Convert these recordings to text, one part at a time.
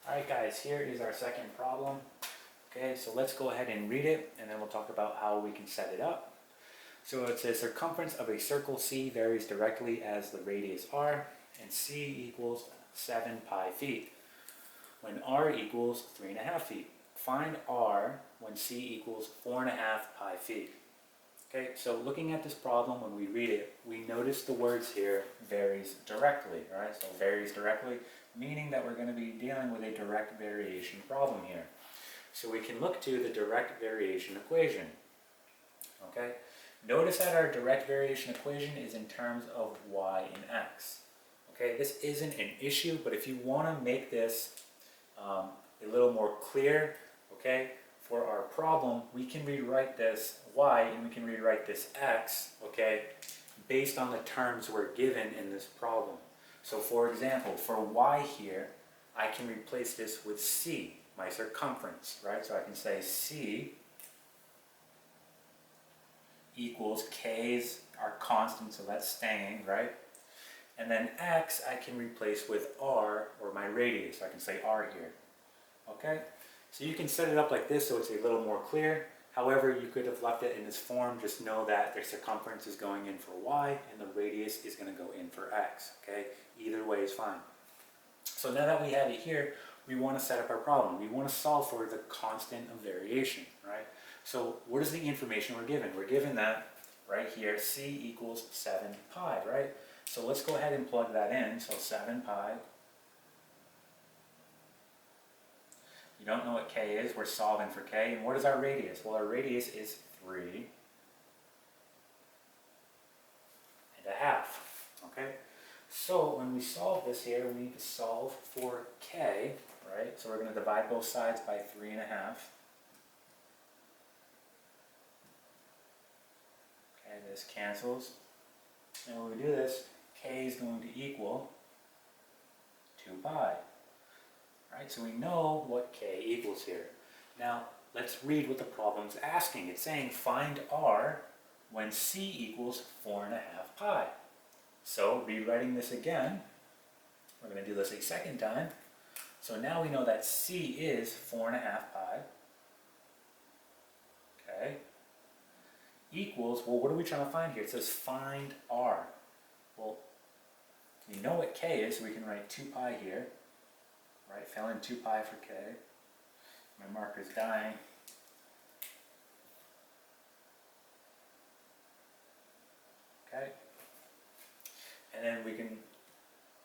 Alright guys, here is our second problem. Okay, so let's go ahead and read it and then we'll talk about how we can set it up. So it says circumference of a circle C varies directly as the radius r, and C equals 7 pi feet, when r equals 3.5 feet. Find r when C equals 4.5 pi feet. Okay, so looking at this problem, when we read it, we notice the words here, varies directly, alright? So varies directly, meaning that we're going to be dealing with a direct variation problem here. So we can look to the direct variation equation. Okay, notice that our direct variation equation is in terms of y and x. Okay, this isn't an issue, but if you want to make this a little more clear, okay, for our problem, we can rewrite this y and we can rewrite this x, okay, based on the terms we're given in this problem. So for example, for y here, I can replace this with c, my circumference, right? So I can say c equals k's our constant, so that's staying, right? And then x I can replace with r, or my radius, so I can say r here, okay? So you can set it up like this so it's a little more clear. However, you could have left it in this form. Just know that the circumference is going in for y and the radius is going to go in for x, okay? Either way is fine. So now that we have it here, we want to set up our problem. We want to solve for the constant of variation, right? So what is the information we're given? We're given that right here, c equals 7 pi, right? So let's go ahead and plug that in. So 7 pi. You don't know what k is, we're solving for k. And what is our radius? Well, our radius is 3.5. Okay? So when we solve this here, we need to solve for k, right? So we're going to divide both sides by 3.5. Okay, this cancels. And when we do this, k is going to equal 2 pi. Right, so we know what k equals here. Now, let's read what the problem's asking. It's saying find r when c equals 4.5 pi. So, rewriting this again, we're going to do this a second time. So now we know that c is 4.5 pi. Okay. Equals, well, what are we trying to find here? It says find r. Well, we know what k is, so we can write 2 pi here. Right, fill in 2 pi for k. My marker's dying. Okay. And then we can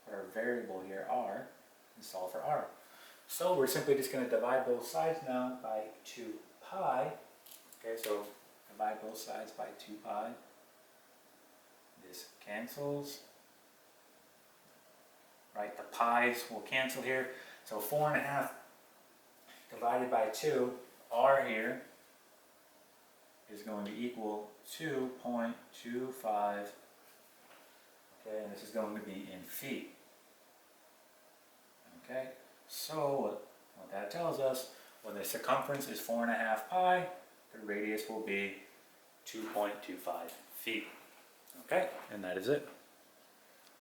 put our variable here, r, and solve for r. So we're simply just going to divide both sides now by 2 pi. Okay, so divide both sides by 2 pi. This cancels. Right, the pi's will cancel here. So 4.5 divided by 2, r here, is going to equal 2.25. Okay, and this is going to be in feet. Okay, so what that tells us, when the circumference is 4.5 pi, the radius will be 2.25 feet. Okay, and that is it.